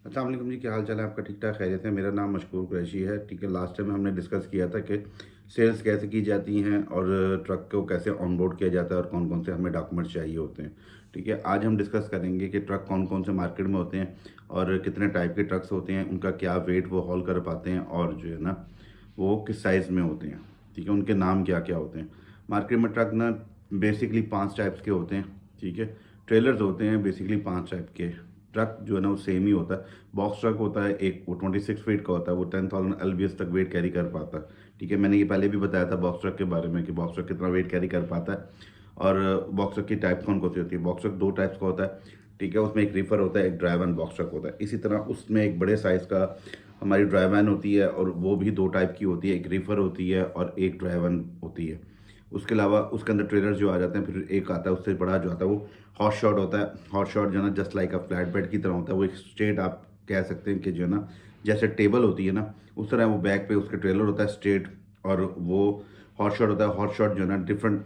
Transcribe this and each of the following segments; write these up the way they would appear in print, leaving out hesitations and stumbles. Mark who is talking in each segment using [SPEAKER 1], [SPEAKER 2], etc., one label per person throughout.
[SPEAKER 1] अस्सलाम वालेकुम जी, क्या हाल चाल है आपका? ठीक ठाक, खैरियत है? मेरा नाम मशकूर कुरैशी है। ठीक है, लास्ट टाइम हमने डिस्कस किया था कि सेल्स कैसे की जाती हैं और ट्रक को कैसे ऑनबोर्ड किया जाता है और कौन कौन से हमें डॉक्यूमेंट चाहिए होते हैं। ठीक है, आज हम डिस्कस करेंगे कि ट्रक कौन कौन से मार्केट में होते हैं और कितने टाइप के ट्रक्स होते हैं, उनका क्या वेट वो हॉल कर पाते हैं और जो है ना वो किस साइज़ में होते हैं। ठीक है, उनके नाम क्या क्या होते हैं। मार्केट में ट्रक ना बेसिकली 5 टाइप्स के होते हैं। ठीक है, ट्रेलर्स होते हैं बेसिकली 5 टाइप के। ट्रक जो है ना वो सेम ही होता है। बॉक्स ट्रक होता है एक, वो 26 फीट का होता है, वो 10,000 एलबीएस तक वेट कैरी कर पाता है। ठीक है, मैंने ये पहले भी बताया था बॉक्स ट्रक के बारे में कि बॉक्स ट्रक कितना वेट कैरी कर पाता है। और बॉक्स ट्रक की टाइप कौन कौन सी होती है। बॉक्स ट्रक 2 टाइप्स का होता है। ठीक है, उसमें एक रीफर होता है, एक ड्राइव एंड बॉक्स ट्रक होता है। इसी तरह उसमें एक बड़े साइज़ का हमारी ड्राइव वैन होती है और वो भी 2 टाइप की होती है, एक रीफर होती है और एक ड्राइव वैन होती है। उसके अलावा उसके अंदर ट्रेलर जो आ जाते हैं, फिर एक आता है उससे बड़ा जो आता है वो हॉर्स शॉट होता है। हॉर्स शॉट जो है ना just like a flat bed की तरह होता है, वो एक स्ट्रेट आप कह सकते हैं कि जो है ना जैसे टेबल होती है ना उस तरह वो बैक पे उसके ट्रेलर होता है स्ट्रेट। और वो हॉर्स शॉट होता है। हॉर्स शॉट जो है ना डिफरेंट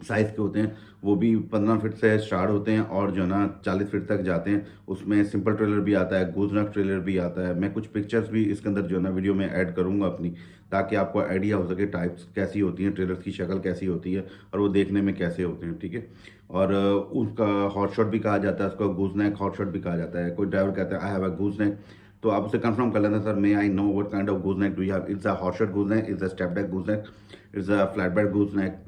[SPEAKER 1] साइज़ के होते हैं, वो भी 15 फीट से स्टार्ट होते हैं और जो है ना 40 फीट तक जाते हैं। उसमें सिंपल ट्रेलर भी आता है, गूजनट ट्रेलर भी आता है। मैं कुछ पिक्चर्स भी इसके अंदर जो है ना वीडियो में ऐड करूँगा अपनी, ताकि आपको आइडिया हो सके टाइप्स कैसी होती हैं, ट्रेलर्स की शक्ल कैसी होती है और वो देखने में कैसे होते हैं। ठीक है, और उसका हॉट शॉट भी कहा जाता है, उसका गूजनैक हॉट शॉट भी कहा जाता है। कोई ड्राइवर कहता है आई हैव अ गूजनैक, तो आप उसे कंफर्म कर लेना, sir may I know what kind of gooseneck do you have. It's a hot shot gooseneck, it's a step back gooseneck, it's a flat back gooseneck,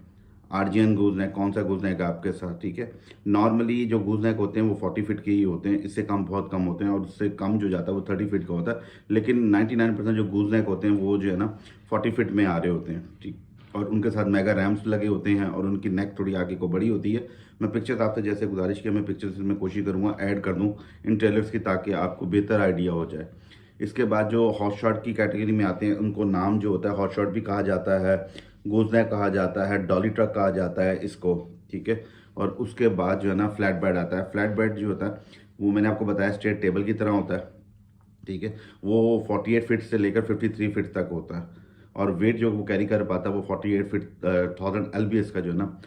[SPEAKER 1] आर्जियन gooseneck, कौन सा गूजनैक है आपके साथ। ठीक है, नॉर्मली जो गूजनैक होते हैं वो 40 फीट के ही होते हैं, इससे कम बहुत कम होते हैं और उससे कम जो जाता है वो 30 फीट का होता है। लेकिन 99% जो गूजनैक होते हैं वो जो है ना 40 फीट में आ रहे होते हैं। ठीक, और उनके साथ मेगा रैम्स लगे होते हैं और उनकी नेक थोड़ी आगे को बड़ी होती है। मैं पिक्चर्स आपसे जैसे गुजारिश किया, मैं पिक्चर्स में कोशिश करूँगा ऐड कर दूँ इन ट्रेलर्स की, ताकि आपको बेहतर आइडिया हो जाए। इसके बाद जो हॉट शॉट की कैटेगरी में आते हैं उनको नाम जो होता है हॉट शॉट भी कहा जाता है, गूजनैक कहा जाता है, डॉली ट्रक कहा जाता है इसको। ठीक है, और उसके बाद जो है ना फ्लैट बेड आता है। फ्लैट बेड जो होता है वो मैंने आपको बताया स्ट्रेट टेबल की तरह होता है। ठीक है, वो 48 फीट से लेकर 53 फीट तक होता है और वेट जो वो कैरी कर पाता है वो 48 फीट 1000 एलबीएस का जो है ना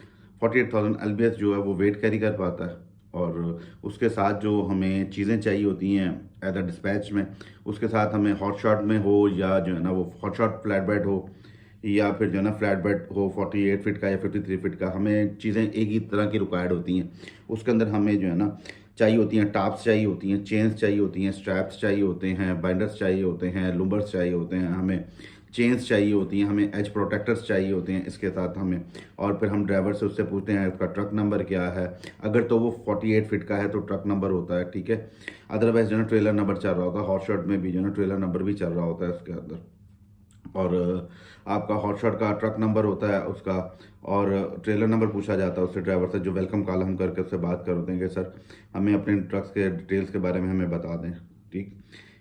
[SPEAKER 1] 48,000 एलबीएस जो है वो वेट कैरी कर पाता है। और उसके साथ जो हमें चीज़ें चाहिए होती हैं एज अ डिस्पैच में, उसके साथ हमें हॉट शॉट में हो या जो है ना वो हॉट शॉट फ्लैट बेड हो या फिर जो है ना फ्लैट बेड हो 48 फीट का या 53 फीट का, हमें चीज़ें एक ही तरह की रिक्वायर्ड होती हैं। उसके अंदर हमें जो है ना चाहिए होती हैं, टॉप्स चाहिए होती हैं, चेन्स चाहिए होती हैं, स्ट्रैप्स चाहिए होते हैं, बाइंडर्स चाहिए होते हैं, लुम्बर्स चाहिए होते हैं, हमें चेन्स चाहिए होती हैं, हमें एज प्रोटेक्टर्स चाहिए होते हैं इसके साथ हमें। और फिर हम ड्राइवर से उससे पूछते हैं उसका ट्रक नंबर क्या है। अगर तो वो 48 फीट का है तो ट्रक नंबर होता है। ठीक है, अदरवाइज जो है ना ट्रेलर नंबर चल रहा होता है। हॉट शॉट में भी जो है ना ट्रेलर नंबर भी चल रहा होता है उसके अंदर। और आपका हॉटशॉट का ट्रक नंबर होता है उसका, और ट्रेलर नंबर पूछा जाता है उससे ड्राइवर से, जो वेलकम कॉल हम करके उससे बात करते हैं कि सर हमें अपने ट्रक्स के डिटेल्स के बारे में हमें बता दें। ठीक,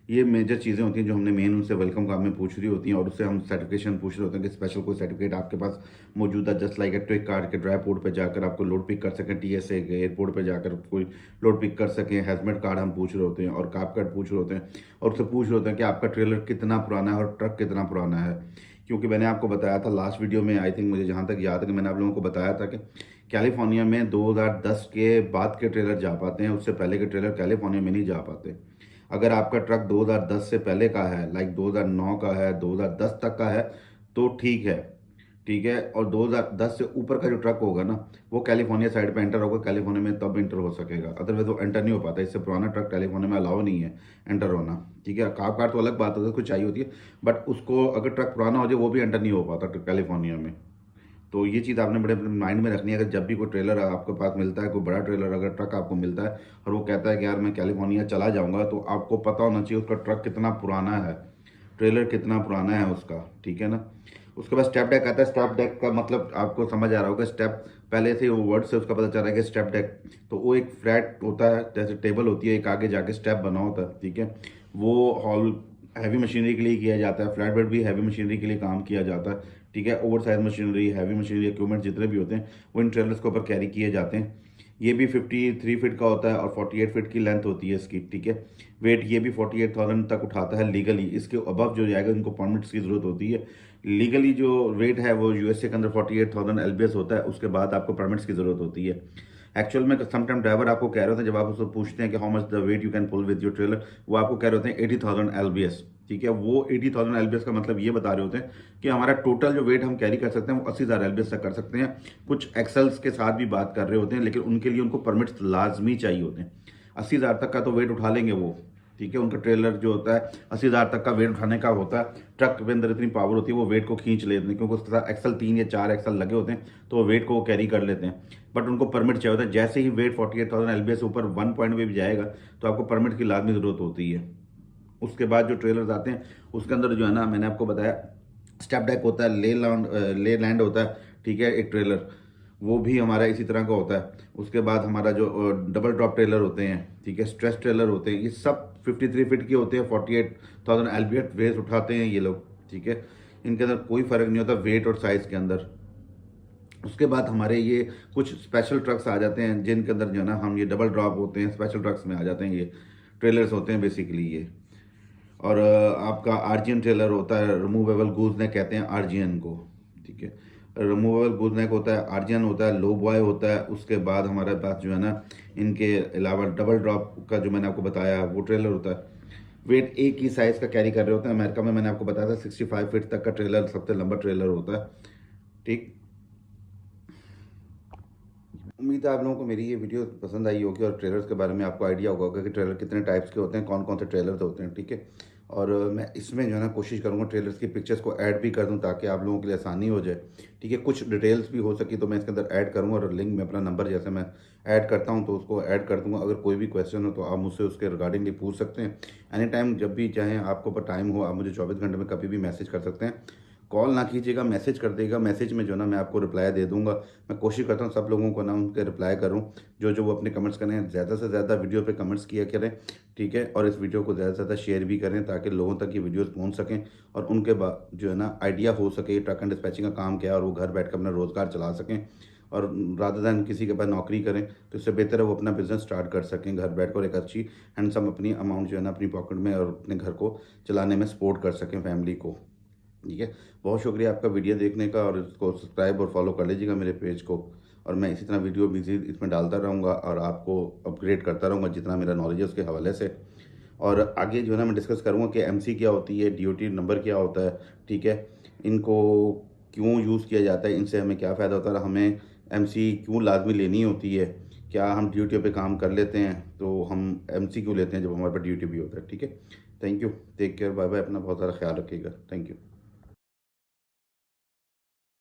[SPEAKER 1] ये मेजर चीज़ें होती हैं जो हमने मेन उनसे वेलकम कॉल में पूछ रही होती हैं और उससे हम सर्टिफिकेशन पूछ रहे होते हैं कि स्पेशल कोई सर्टिफिकेट आपके पास मौजूद है, just like a trick card के ड्राई पोर्ट पे जाकर आपको लोड पिक कर सकें, टीएसए के एयरपोर्ट पे जाकर कोई लोड पिक कर सकें। हेजमेट कार्ड हम पूछ रहे होते हैं और काप कार्ड पूछ रहे होते हैं और उससे पूछ रहे होते हैं कि आपका ट्रेलर कितना पुराना है और ट्रक कितना पुराना है। क्योंकि मैंने आपको बताया था लास्ट वीडियो में, आई थिंक मुझे जहाँ तक याद है कि मैंने आप लोगों को बताया था कि कैलिफोर्निया में 2010 के बाद के ट्रेलर जा पाते हैं, उससे पहले के ट्रेलर कैलिफोर्निया में नहीं जा पाते। अगर आपका ट्रक 2010 से पहले का है, लाइक 2009 का है, 2010 तक का है, तो ठीक है। ठीक है, और 2010 से ऊपर का जो ट्रक होगा ना वो कैलिफोर्निया साइड पे एंटर होगा, कैलिफोर्निया में तब एंटर हो सकेगा, अदरवाइज वो एंटर नहीं हो पाता। इससे पुराना ट्रक कैलिफोर्निया में अलाउ नहीं है एंटर होना। ठीक है, कार कार तो अलग बात होती है, कुछ चाहिए होती है, बट उसको अगर ट्रक पुराना हो जाए वो भी एंटर नहीं हो पाता कैलिफोर्निया में। तो ये चीज़ आपने बड़े माइंड में रखनी है। अगर जब भी कोई ट्रेलर आपके पास मिलता है, कोई बड़ा ट्रेलर अगर ट्रक आपको मिलता है और वो कहता है कि यार मैं कैलिफोर्निया चला जाऊंगा, तो आपको पता होना चाहिए उसका ट्रक कितना पुराना है, ट्रेलर कितना पुराना है उसका। ठीक है ना, उसके बाद स्टेप डेक आता है। स्टेप डेक का मतलब आपको समझ आ रहा होगा, स्टेप पहले से वो वर्ड से उसका पता चल रहा है कि स्टेप डेक, तो वो एक फ्लैट होता है जैसे टेबल होती है, एक आगे जाके स्टेप बना होता है। ठीक है, वो हॉल हैवी मशीनरी के लिए किया जाता है, फ्लैट बेड भी हैवी मशीनरी के लिए काम किया जाता है। ठीक है, over size machinery, heavy machinery equipment जितने भी होते हैं वो इन ट्रेलर्स के ऊपर कैरी किए जाते हैं। ये भी 53 फीट का होता है और 48 फीट की लेंथ होती है इसकी। ठीक है, वेट ये भी 48,000 तक उठाता है लीगली। इसके अबव जो जाएगा इनको परमिट्स की ज़रूरत होती है। लीगली जो वेट है वो यूएसए के अंदर 48,000 एलबीएस होता है, उसके बाद आपको परमिट्स की ज़रूरत होती है। एक्चुअल में सम टाइम ड्राइवर आपको कह रहे होते हैं, जब आप उसको पूछते हैं कि how much the weight you can pull with your trailer, वो आपको कह रहे होते हैं 80,000 एलबीएस। ठीक है, वो 80,000 एलबीएस का मतलब ये बता रहे होते हैं कि हमारा टोटल जो वेट हम कैरी कर सकते हैं वो 80,000 एलबीएस तक कर सकते हैं। कुछ एक्सल्स के साथ भी बात कर रहे होते हैं, लेकिन उनके लिए उनको परमिट्स लाजमी चाहिए होते हैं। 80,000 तक का तो वेट उठा लेंगे वो, ठीक है। उनका ट्रेलर जो होता है 80,000 तक का वेट उठाने का होता है। ट्रक के अंदर इतनी पावर होती है, वो वेट को खींच लेते हैं, क्योंकि उसके साथ एक्सल 3 या 4 एक्सल लगे होते हैं, तो वो वेट को वो कैरी कर लेते हैं। बट उनको परमिट चाहिए होता है। जैसे ही वेट 48,000 एलबीएस ऊपर 1 पॉइंट में भी जाएगा, तो आपको परमिट की लाजमी ज़रूरत होती है। उसके बाद जो ट्रेलर्स आते हैं उसके अंदर जो है ना, मैंने आपको बताया स्टेप डेक होता है, ले लैंड होता है, ठीक है, एक ट्रेलर वो भी हमारा इसी तरह का होता है। उसके बाद हमारा जो डबल ड्रॉप ट्रेलर होते हैं, ठीक है, स्ट्रेस ट्रेलर होते हैं, ये सब 53 फीट के होते हैं। 48,000 एलबीएट वेट उठाते हैं ये लोग, ठीक है। इनके अंदर कोई फ़र्क नहीं होता वेट और साइज़ के अंदर। उसके बाद हमारे ये कुछ स्पेशल ट्रक्स आ जाते हैं, जिनके अंदर जो है ना हम ये डबल ड्रॉप होते हैं, स्पेशल ट्रक्स में आ जाते हैं, ये ट्रेलर्स होते हैं बेसिकली ये। और आपका आरजीएन ट्रेलर होता है, रिमूवेबल गूज नेक कहते हैं आरजीएन को, ठीक है। रिमूवेबल गूज नेक होता है, आरजीएन होता है, लो बॉय होता है। उसके बाद हमारे पास जो है ना, इनके अलावा डबल ड्रॉप का जो मैंने आपको बताया वो ट्रेलर होता है। वेट एक ही साइज़ का कैरी कर रहे होते हैं। अमेरिका में मैंने आपको बताया था 65 फीट तक का ट्रेलर सबसे लंबा ट्रेलर होता है, ठीक। उम्मीद है आप लोगों को मेरी ये वीडियो पसंद आई होगी और ट्रेलर्स के बारे में आपको आइडिया होगा कि ट्रेलर कितने टाइप्स के होते हैं, कौन कौन से ट्रेलर्स होते हैं, ठीक है। और मैं इसमें जो है ना कोशिश करूँगा ट्रेलर्स की पिक्चर्स को ऐड भी कर दूँ, ताकि आप लोगों के लिए आसानी हो जाए, ठीक है। कुछ डिटेल्स भी हो सकी तो मैं इसके अंदर ऐड करूँगा, और लिंक में अपना नंबर जैसे मैं ऐड करता हूँ तो उसको ऐड कर दूँगा। अगर कोई भी क्वेश्चन हो तो आप मुझसे उसके रिगार्डिंगली पूछ सकते हैं। एनी टाइम जब भी चाहें, आपको पर टाइम हो, आप मुझे 24 घंटे में कभी भी मैसेज कर सकते हैं। कॉल ना कीजिएगा, मैसेज कर देगा। मैसेज में जो ना मैं आपको रिप्लाई दे दूंगा। मैं कोशिश करता हूँ सब लोगों को ना उनके रिप्लाई करूँ, जो जो वो अपने कमेंट्स करें। ज़्यादा से ज़्यादा वीडियो पे कमेंट्स किया करें, ठीक है। और इस वीडियो को ज़्यादा से ज़्यादा शेयर भी करें, ताकि लोगों तक ये वीडियोस पहुँच सकें और उनके बाद जो है ना आइडिया हो सके ट्रक एंड डिस्पैचिंग का काम क्या है, और वो घर बैठ कर अपना रोज़गार चला सकें। और रादर दैन किसी के पास नौकरी करें, तो इससे बेहतर है वो अपना बिजनेस स्टार्ट कर सकें घर बैठ कर, एक अच्छी हैंडसम अपनी अमाउंट जो है ना अपनी पॉकेट में, और अपने घर को चलाने में सपोर्ट कर सकें फैमिली को, ठीक है। बहुत शुक्रिया आपका वीडियो देखने का, और इसको सब्सक्राइब और फॉलो कर लीजिएगा मेरे पेज को। और मैं इसी तरह वीडियो मज़ीद इसमें डालता रहूँगा और आपको अपग्रेड करता रहूँगा जितना मेरा नॉलेज है उसके हवाले से। और आगे जो है ना मैं डिस्कस करूँगा कि एमसी क्या होती है, डीओटी नंबर क्या होता है, ठीक है। इनको क्यों यूज़ किया जाता है, इनसे हमें क्या फ़ायदा होता है, हमें एमसी क्यों लाजमी लेनी होती है, क्या हम ड्यूटी पे काम कर लेते हैं तो हम एमसी क्यों लेते हैं जब हमारे पास ड्यूटी भी होता है, ठीक है। Thank you, take care, bye bye, अपना बहुत सारा ख्याल रखिएगा, थैंक यू।